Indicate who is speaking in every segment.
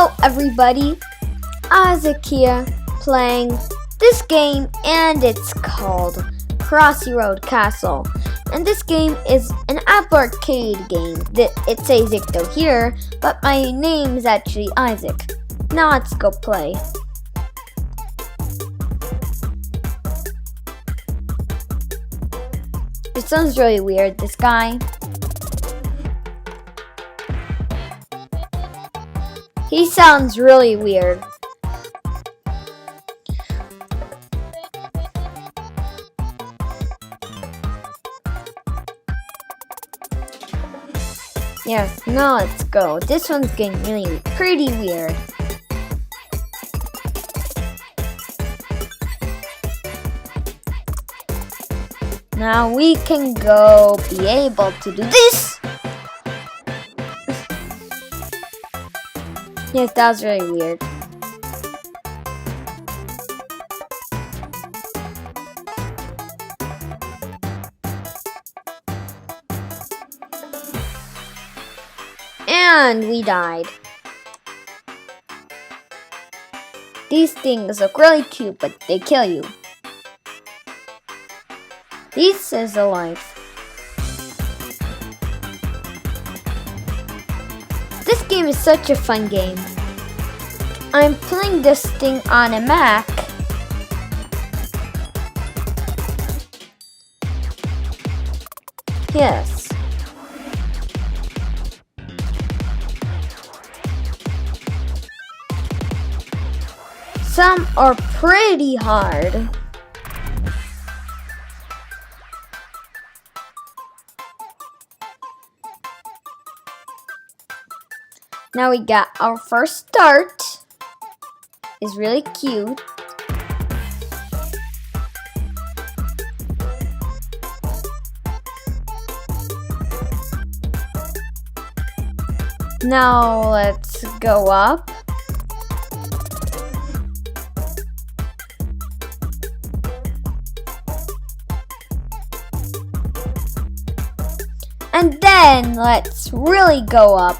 Speaker 1: Hello everybody, Isaac here playing this game, and it's called Crossy Road Castle. And this game is an Apple Arcade game. It says Icto here, but my name is actually Isaac. Now let's go play. It sounds really weird, this guy. He sounds really weird. Yes, now let's go. This one's getting really pretty weird. Now we can be able to do this. Yes, that was really weird. And we died. These things look really cute, but they kill you. This is a life. This game is such a fun game. I'm playing this thing on a Mac. Yes. Some are pretty hard. Now we got our first start. It's really cute. Now let's go up. And then let's really go up.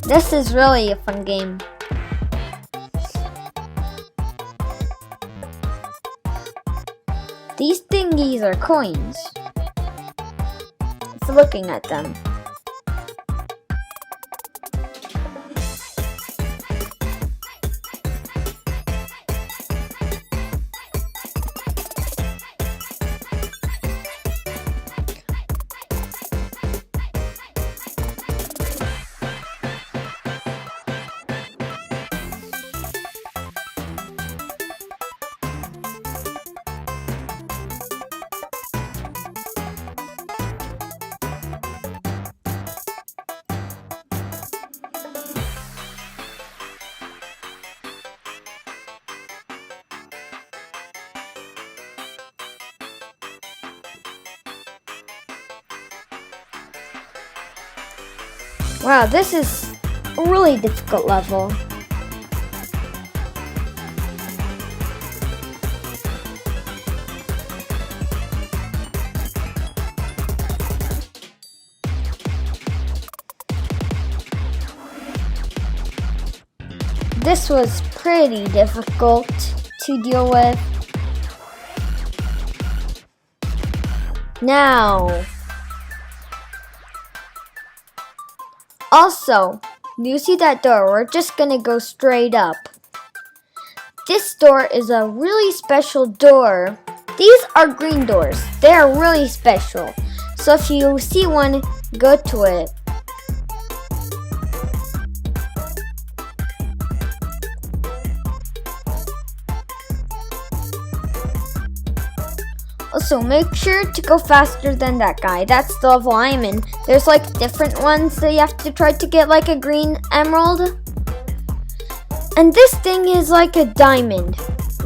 Speaker 1: This is really a fun game. These thingies are coins. It's looking at them. Wow, this is a really difficult level. This was pretty difficult to deal with. Now, also, do you see that door? We're just gonna go straight up. This door is a really special door. These are green doors. They are really special. So if you see one, go to it. Also, make sure to go faster than that guy. That's the level I'm in. There's like different ones that you have to try to get like a green emerald. And this thing is like a diamond.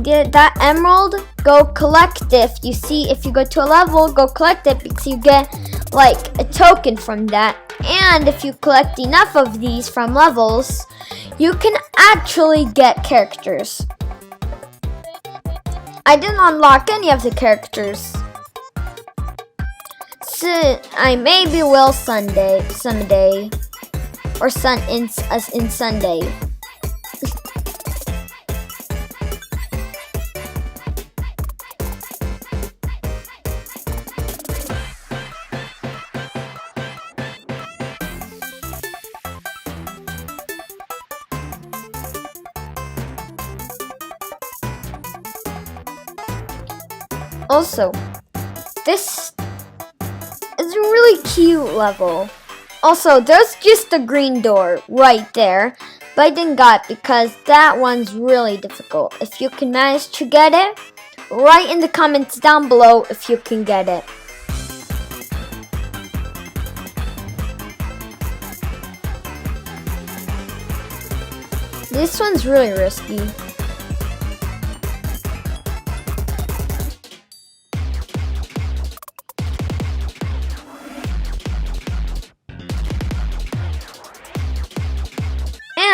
Speaker 1: Get that emerald, go collect it. If you go to a level, go collect it because you get like a token from that. And if you collect enough of these from levels, you can actually get characters. I didn't unlock any of the characters. So I maybe will someday. or in Sunday. Also, this is a really cute level. Also, there's just a green door right there, but I didn't got it because that one's really difficult. If you can manage to get it, write in the comments down below if you can get it. This one's really risky.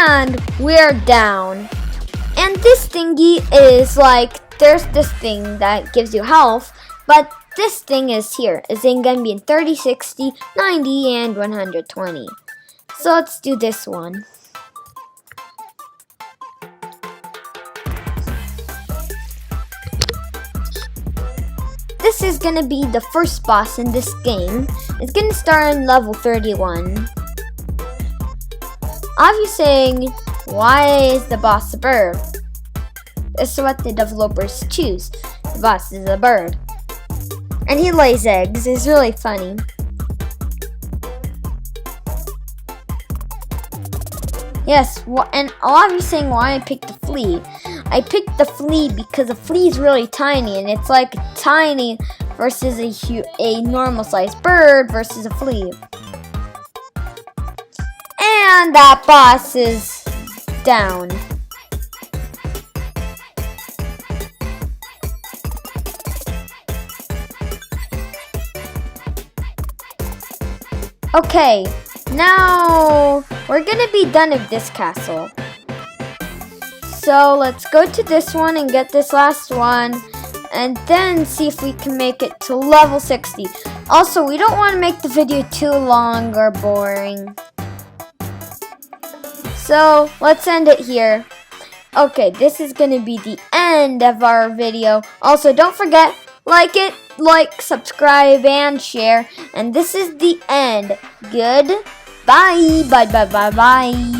Speaker 1: And we're down. And this thingy is like, there's this thing that gives you health, but this thing is here. It's gonna be in 30, 60, 90, and 120. So let's do this one. This is gonna be the first boss in this game. It's gonna start on level 31. Obviously saying, why is the boss a bird? This is what the developers choose. The boss is a bird. And he lays eggs. It's really funny. Yes, and a lot of you saying why I picked the flea. I picked the flea because the flea is really tiny, and it's like tiny versus a normal sized bird versus a flea. And that boss is down. Okay, now we're gonna be done with this castle. So let's go to this one and get this last one, and then see if we can make it to level 60. Also, we don't want to make the video too long or boring. So let's end it here. Okay, this is gonna be the end of our video. Also, don't forget, like, subscribe, and share. And this is the end. Goodbye. Bye, bye, bye, bye.